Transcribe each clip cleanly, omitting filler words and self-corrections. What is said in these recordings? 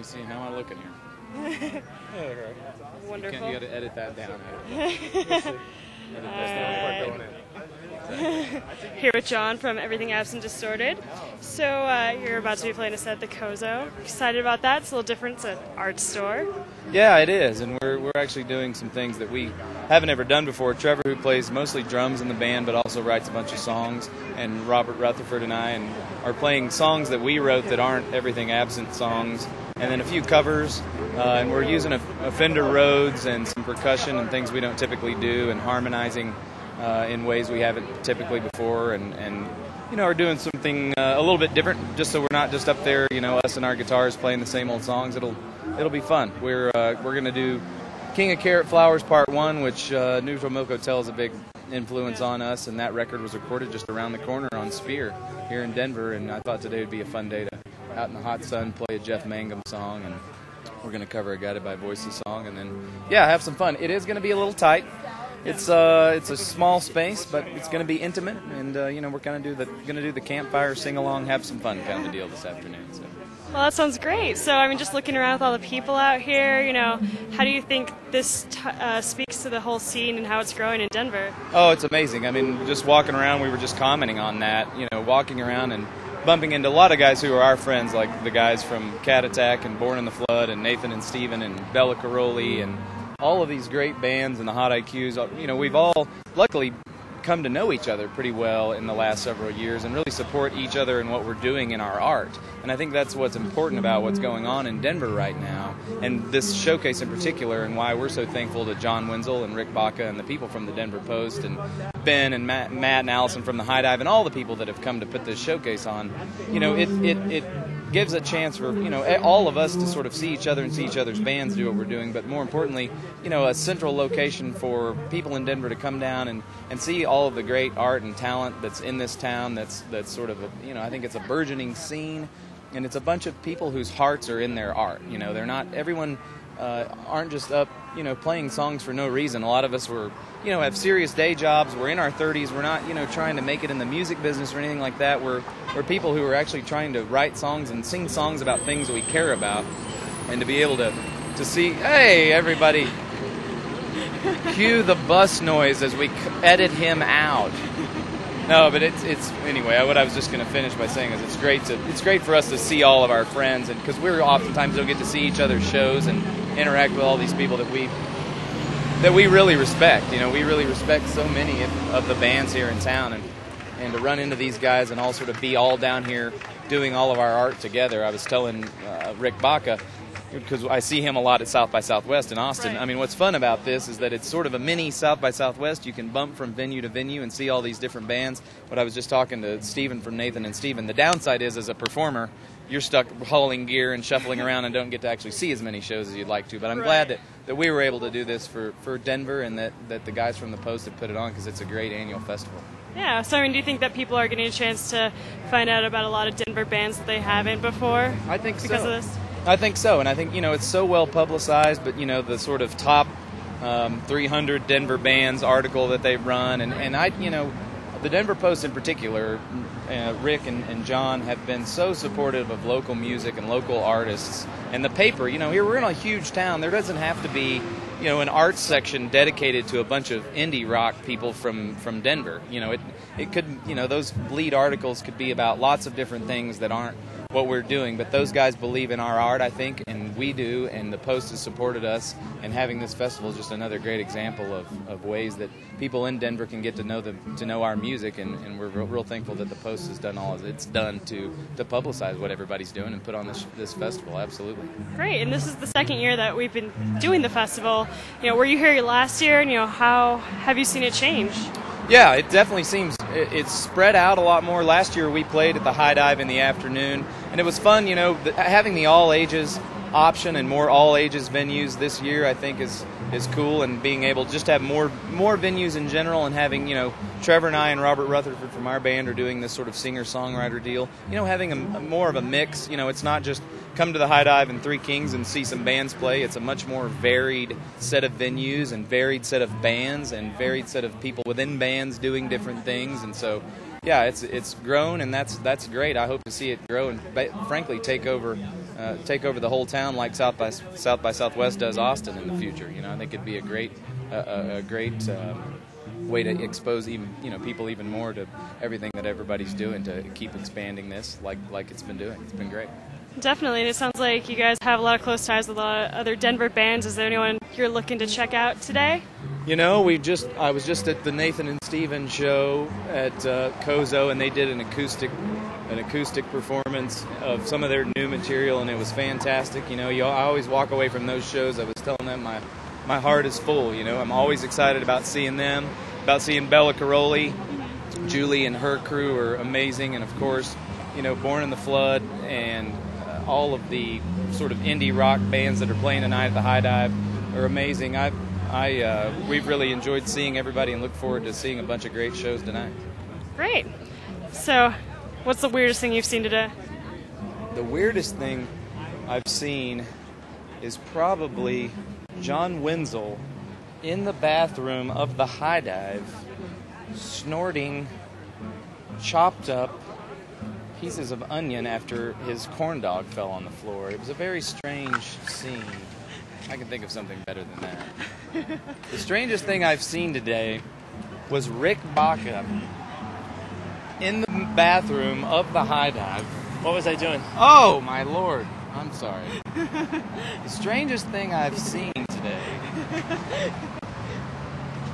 see, how am I looking here? Wonderful. You got to edit that down. Here with John from Everything Absent Distorted. So you're about to be playing a set at the Kozo. Excited about that? It's a little different. It's an art store. Yeah, it is, and we're actually doing some things that we haven't ever done before. Trevor, who plays mostly drums in the band but also writes a bunch of songs, and Robert Rutherford and I are playing songs that we wrote that aren't Everything Absent songs, and then a few covers, and we're using a Fender Rhodes and some percussion and things we don't typically do, and harmonizing in ways we haven't typically before, and are doing something a little bit different, just so we're not just up there, us and our guitars playing the same old songs. It'll be fun. We're going to do King of Carrot Flowers Part 1, which Neutral Milk Hotel is a big influence on us, and that record was recorded just around the corner on Spear here in Denver, and I thought today would be a fun day to, out in the hot sun, play a Jeff Mangum song, and we're going to cover a Guided by Voices song, and then, have some fun. It is going to be a little tight. It's a small space, but it's going to be intimate, and we're going to do the campfire, sing along, have some fun kind of deal this afternoon. So. Well, that sounds great. So, just looking around with all the people out here, how do you think this speaks to the whole scene and how it's growing in Denver? Oh, it's amazing. Just walking around, we were just commenting on that, walking around and bumping into a lot of guys who are our friends, like the guys from Cat Attack and Born in the Flood and Nathan and Steven and Bella Caroli and all of these great bands and the Hot IQs. We've all luckily come to know each other pretty well in the last several years and really support each other in what we're doing in our art. And I think that's what's important about what's going on in Denver right now, and this showcase in particular, and why we're so thankful to John Wenzel and Rick Baca and the people from the Denver Post and Ben and Matt and Allison from the High Dive and all the people that have come to put this showcase on. It gives a chance for all of us to sort of see each other and see each other's bands do what we're doing, but more importantly, a central location for people in Denver to come down and see all of the great art and talent that's in this town. That's sort of I think it's a burgeoning scene, and it's a bunch of people whose hearts are in their art. They're not everyone aren't just up playing songs for no reason. A lot of us were have serious day jobs. We're in our 30s. We're not trying to make it in the music business or anything like that. We're people who are actually trying to write songs and sing songs about things that we care about, and to be able to see, hey everybody, cue the bus noise as we edit him out. No, but it's anyway. What I was just going to finish by saying is it's great for us to see all of our friends, and because we're oftentimes don't get to see each other's shows and interact with all these people that we really respect. We really respect so many of the bands here in town, and to run into these guys and all sort of be all down here doing all of our art together. I was telling Rick Baca, because I see him a lot at South by Southwest in Austin. Right. What's fun about this is that it's sort of a mini South by Southwest. You can bump from venue to venue and see all these different bands. But I was just talking to Steven from Nathan and Steven. The downside is, as a performer, you're stuck hauling gear and shuffling around and don't get to actually see as many shows as you'd like to. But I'm glad that we were able to do this for Denver, and that the guys from the Post have put it on, because it's a great annual festival. Yeah, so do you think that people are getting a chance to find out about a lot of Denver bands that they haven't before? I think so. Because of this? I think so, and I think it's so well publicized. But the sort of top 300 Denver bands article that they've run, and I the Denver Post in particular, Rick and John have been so supportive of local music and local artists. And the paper, here we're in a huge town. There doesn't have to be an arts section dedicated to a bunch of indie rock people from Denver. It could those lead articles could be about lots of different things that aren't what we're doing, but those guys believe in our art, I think, and we do, and the Post has supported us, and having this festival is just another great example of ways that people in Denver can get to know our music, and we're real thankful that the Post has done all it's done to publicize what everybody's doing and put on this festival. Absolutely. Great, and this is the second year that we've been doing the festival. Were you here last year, and how have you seen it change? Yeah, it definitely seems it's spread out a lot more. Last year we played at the High Dive in the afternoon, and it was fun, having the all-ages option and more all-ages venues this year, I think, is cool, and being able to just have more venues in general, and having, Trevor and I and Robert Rutherford from our band are doing this sort of singer-songwriter deal, having a more of a mix. It's not just come to the High Dive and Three Kings and see some bands play. It's a much more varied set of venues and varied set of bands and varied set of people within bands doing different things. And so, yeah, it's grown, and that's great. I hope to see it grow and frankly take over take over the whole town like South by Southwest does Austin in the future. I think it'd be a great way to expose people even more to everything that everybody's doing to keep expanding this like it's been doing. It's been great. Definitely, and it sounds like you guys have a lot of close ties with a lot of other Denver bands. Is there anyone you're looking to check out today? I was just at the Nathan and Steven show at Kozo, and they did an acoustic performance of some of their new material, and it was fantastic. I always walk away from those shows. I was telling them my heart is full. I'm always excited about seeing them, about seeing Bella Caroli. Julie and her crew are amazing, and of course, Born in the Flood and all of the sort of indie rock bands that are playing tonight at the High Dive are amazing. We've really enjoyed seeing everybody and look forward to seeing a bunch of great shows tonight. Great. So, what's the weirdest thing you've seen today? The weirdest thing I've seen is probably John Wenzel in the bathroom of the High Dive snorting chopped up pieces of onion after his corn dog fell on the floor. It was a very strange scene. I can think of something better than that. The strangest thing I've seen today was Rick Baca in the bathroom of the High Dive. What was I doing? Oh, my Lord. I'm sorry. The strangest thing I've seen today.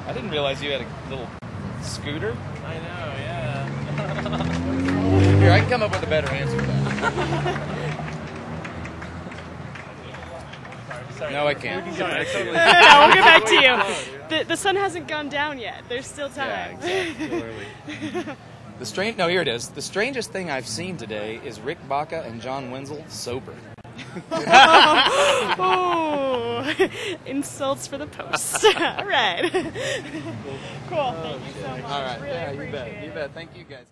I didn't realize you had a little scooter. I know, yeah. Here, I can come up with a better answer to that. Sorry. No, I can't. No, No, we'll get back to you. The sun hasn't gone down yet. There's still time. Yeah, exactly. No, here it is. The strangest thing I've seen today is Rick Baca and John Wenzel sober. Oh, insults for the post. All right. Cool. Thank you so much. All right. Really Yeah, appreciate it. you bet. Thank you guys.